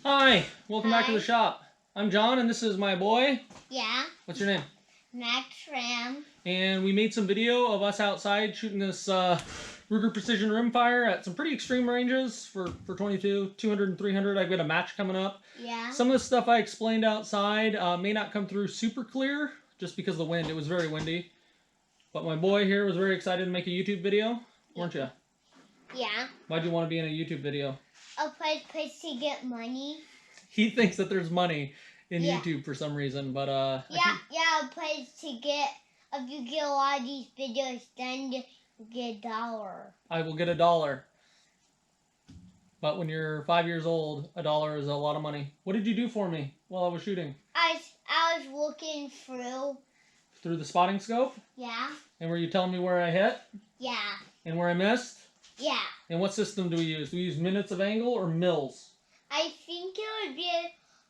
Hi, welcome back to the Hi. shop. I'm John and this is my boy. Yeah. What's your name? Max Ram. And we made some video of us outside shooting this Ruger Precision Rimfire at some pretty extreme ranges for 22, 200 and 300. I've got a match coming up. Yeah. Some of the stuff I explained outside may not come through super clear just because of the wind. It was very windy. But my boy here was very excited to make a YouTube video, weren't you? Yeah. Why'd you want to be in a YouTube video? A place to get money. He thinks that there's money in Yeah. YouTube for some reason, but a place to get, if you get a lot of these videos, then you get $1. I will get $1. But when you're 5 years old, $1 is a lot of money. What did you do for me while I was shooting? I was looking Through the spotting scope? Yeah. And were you telling me where I hit? Yeah. And where I missed? Yeah. And what system do we use? Do we use minutes of angle or mils? I think it would be a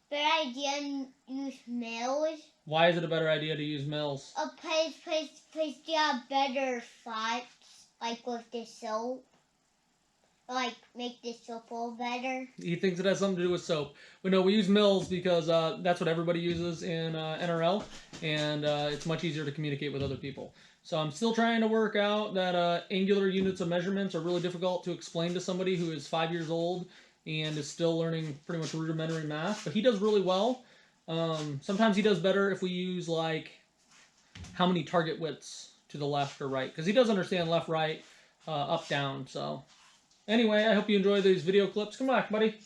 better idea to use mils. Why is it a better idea to use mils? A place to have better spots, like with the soap. Like, make the soap a little better. He thinks it has something to do with soap. But no, we use mils because that's what everybody uses in NRL. And it's much easier to communicate with other people. So I'm still trying to work out that angular units of measurements are really difficult to explain to somebody who is 5 years old and is still learning pretty much rudimentary math. But he does really well. Sometimes he does better if we use, like, how many target widths to the left or right. Because he does understand left, right, up, down. So anyway, I hope you enjoy these video clips. Come back, buddy.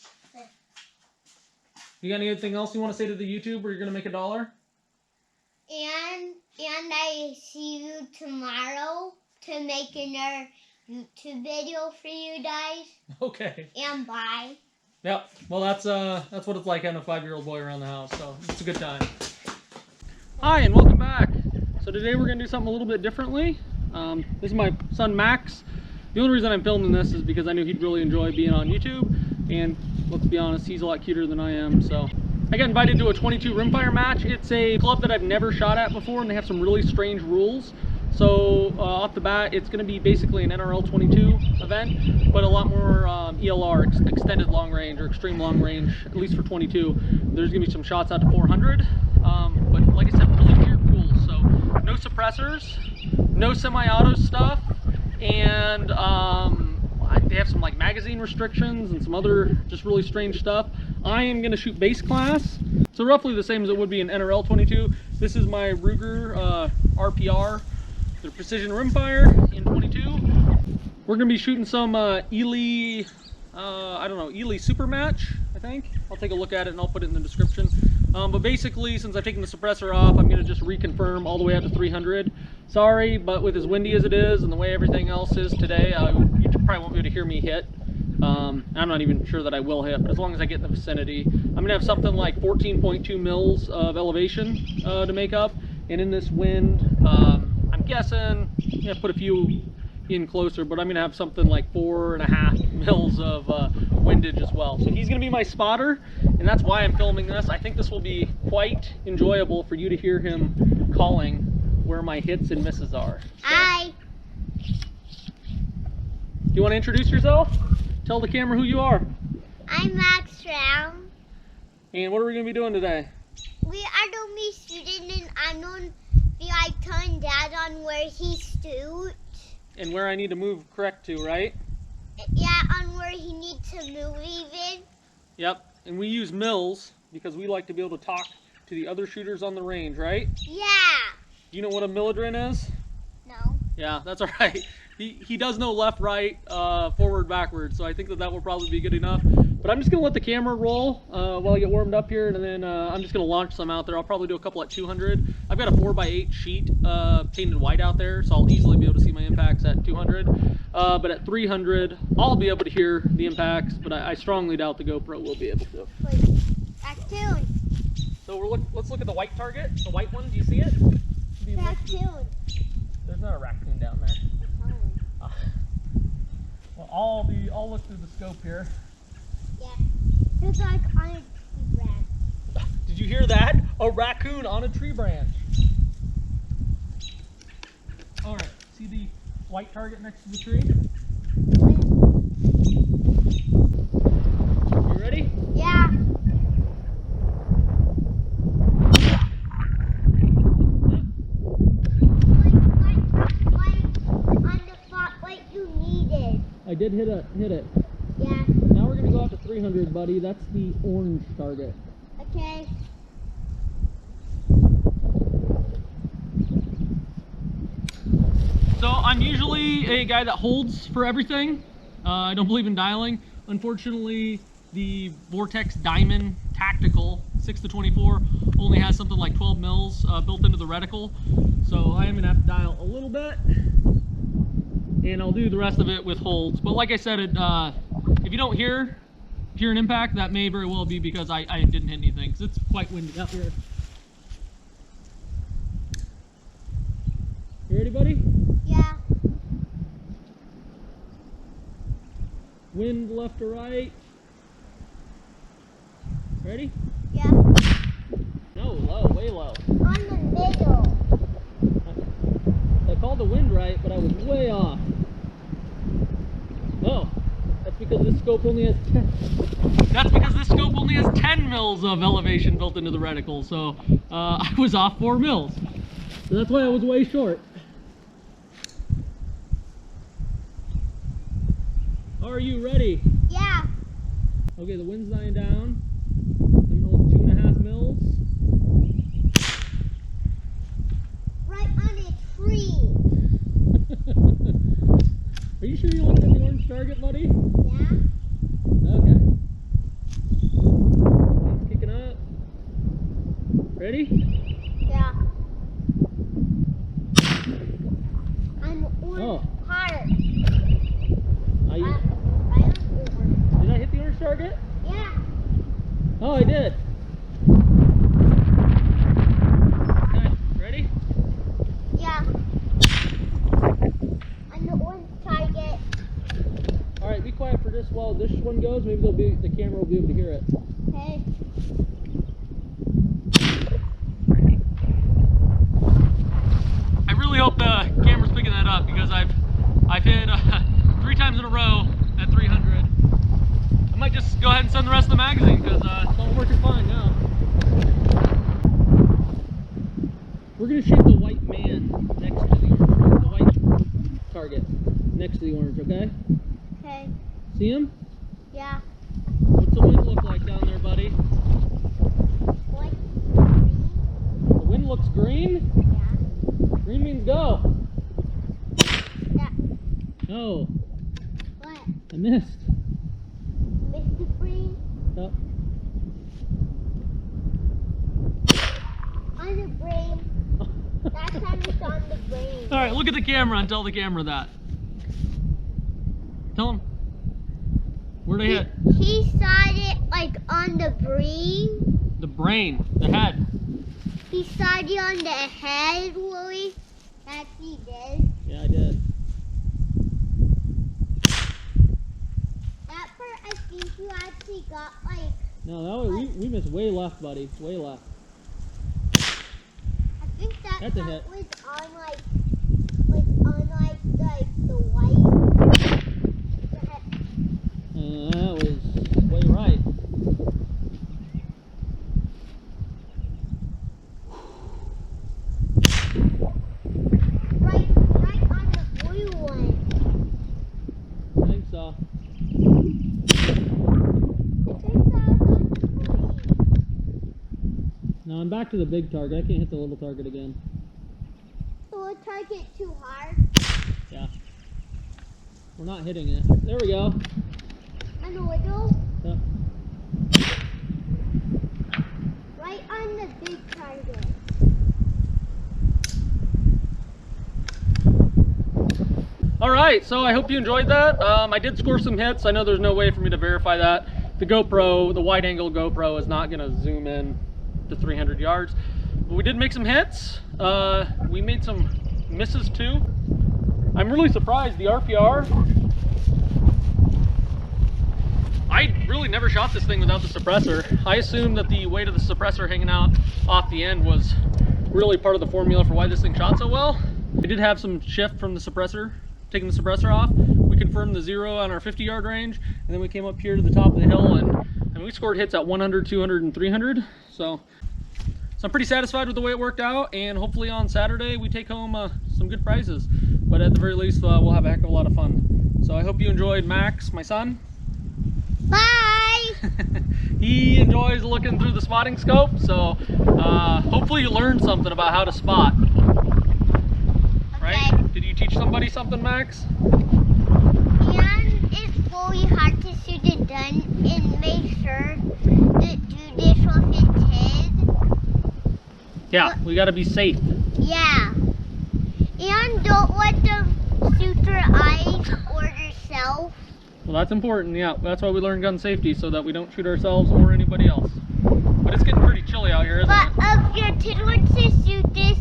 You got anything else you want to say to the YouTube where you're going to make $1? And I see you tomorrow to make another YouTube video for you guys. Okay. And bye. Yep. Well, that's what it's like having a 5-year-old boy around the house. So it's a good time. Hi, and welcome back. So today we're going to do something a little bit differently. This is my son Max. The only reason I'm filming this is because I knew he'd really enjoy being on YouTube. And let's be honest, he's a lot cuter than I am. So I got invited to a 22 rimfire match. It's a club that I've never shot at before, and they have some really strange rules. So off the bat, it's going to be basically an NRL 22 event, but a lot more ELR, extended long range or extreme long range, at least for 22. There's going to be some shots out to 400, but like I said, really weird rules. So no suppressors, no semi-auto stuff, and they have some like magazine restrictions and some other just really strange stuff. I am going to shoot base class, so roughly the same as it would be an NRL 22. This is my Ruger RPR, the Precision Rimfire in 22. We're going to be shooting some Ely, Ely Super Match, I think. I'll take a look at it and I'll put it in the description. But basically, since I've taken the suppressor off, I'm going to just reconfirm all the way out to 300. Sorry, but with as windy as it is and the way everything else is today, you probably won't be able to hear me hit. I'm not even sure that I will hit, but as long as I get in the vicinity. I'm going to have something like 14.2 mils of elevation to make up. And in this wind, I'm guessing, put a few in closer, but I'm going to have something like 4.5 mils of windage as well. So he's going to be my spotter, and that's why I'm filming this. I think this will be quite enjoyable for you to hear him calling where my hits and misses are. So. Hi. Do you want to introduce yourself? Tell the camera who you are. I'm Max Ram. And what are we going to be doing today? We are going to be shooting, and I'm going to be like telling Dad on where he stood. And where I need to move correct to, right? Yeah, on where he needs to move even. Yep, and we use mils because we like to be able to talk to the other shooters on the range, right? Yeah. Do you know what a millidrin is? No. Yeah, that's all right. He does know left, right, forward, backward, so I think that will probably be good enough. But I'm just going to let the camera roll while I get warmed up here, and then I'm just going to launch some out there. I'll probably do a couple at 200. I've got a 4x8 sheet painted white out there, so I'll easily be able to see my impacts at 200. But at 300, I'll be able to hear the impacts, but I strongly doubt the GoPro will be able to. Raccoon. So let's look at the white target, the white one. Do you see it? Raccoon. There's not a raccoon down there. Well, I'll look through the scope here. Yeah. It's like on a tree branch. Did you hear that? A raccoon on a tree branch. All right. See the white target next to the tree? You ready? Yeah. did hit it. Yeah. Now we're gonna go out to 300, buddy. That's the orange target. Okay. So I'm usually a guy that holds for everything. I don't believe in dialing. Unfortunately, the Vortex Diamond Tactical 6-24 only has something like 12 mils built into the reticle. So I am gonna have to dial a little bit, and I'll do the rest of it with holds. But like I said, if you don't hear an impact, that may very well be because I didn't hit anything, because it's quite windy out here. You ready, buddy? Yeah. Wind left to right. Ready? Yeah. No, low, way low. On the middle. I called the wind right, but I was way off. Oh, that's because this scope only has 10 mils of elevation built into the reticle, so I was off 4 mils. So that's why I was way short. Are you ready? Yeah. Okay, the wind's dying down. I'm gonna look 2.5 mils. Right on a tree. Are you sure you looked at the orange target, buddy? Yeah. Okay. Wind's kicking up. Ready? Yeah. On the orange part. Did I hit the orange target? Yeah. Oh, I did. Okay, ready? Yeah. On the orange target. All right, be quiet for just while this one goes. Maybe the camera will be able to hear it. Okay. I really hope the camera's picking that up, because I've hit 3 times in a row at 300. I might just go ahead and send the rest of the magazine, because it's all working fine now. We're gonna shoot the white man next to the orange, the white target next to the orange. Okay? Okay. See him? Yeah. What's the wind look like down there, buddy? What? The wind looks green. Yeah. Green means go. Yeah. No, What? I missed. Mr. Green? Oh. On the brain. That time it's on the brain. All right, look at the camera and tell the camera that. Tell him. Where'd I hit? He saw it like on the brain. The brain, the head. He saw it on the head, Willie. That he did. Yeah, I did. That part, I think you actually got like. No, that we missed way left, buddy. Way left. I think that That's a part hit. was on like the white. That was way right. Right on the blue one. I think so. I think that was on the green. Now I'm back to the big target. I can't hit the little target again. So we'll target too hard. Yeah. We're not hitting it. There we go. On the little. Yep. Right on the big target. All right, so I hope you enjoyed that. I did score some hits. I know there's no way for me to verify that. The GoPro, the wide angle GoPro is not gonna zoom in to 300 yards. But we did make some hits. We made some misses too. I'm really surprised the RPR. I really never shot this thing without the suppressor. I assumed that the weight of the suppressor hanging out off the end was really part of the formula for why this thing shot so well. We did have some shift from the suppressor, taking the suppressor off. We confirmed the 0 on our 50-yard range, and then we came up here to the top of the hill, and we scored hits at 100, 200, and 300. So I'm pretty satisfied with the way it worked out, and hopefully on Saturday we take home some good prizes. But at the very least, we'll have a heck of a lot of fun. So I hope you enjoyed Max, my son. Bye! He enjoys looking through the spotting scope, so hopefully you learned something about how to spot. Right? Okay. Did you teach somebody something, Max? And it's really hard to shoot it done and make sure to do this with intent. Yeah, we gotta be safe. Yeah. And don't let them shoot their eyes or themselves. Well, that's important, yeah. That's why we learn gun safety, so that we don't shoot ourselves or anybody else. But it's getting pretty chilly out here, isn't it? But if your kid wants to shoot this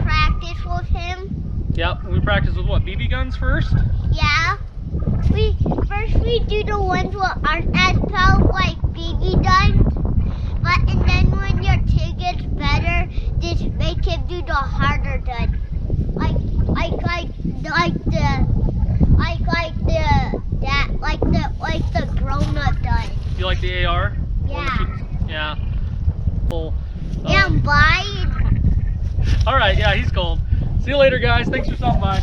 practice with him. Yep, we practice with what, BB guns first? Yeah. We do the ones that aren't as powerful like BB guns. But and then when your kid gets better, just make him do the harder gun. Like the grown up gun. You like the AR? Yeah. Yeah. Cool. And bye. All right, yeah, he's cold. See you later, guys. Thanks for stopping by.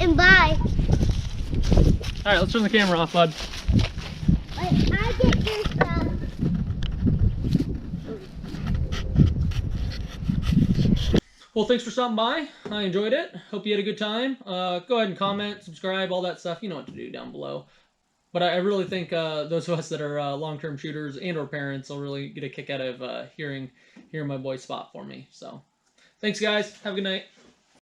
And bye. All right, let's turn the camera off, bud. I get your stuff. Well, thanks for stopping by. I enjoyed it. Hope you had a good time. Go ahead and comment, subscribe, all that stuff. You know what to do down below. But I really think those of us that are long-term shooters and or parents will really get a kick out of hearing my boy spot for me. So, thanks, guys. Have a good night.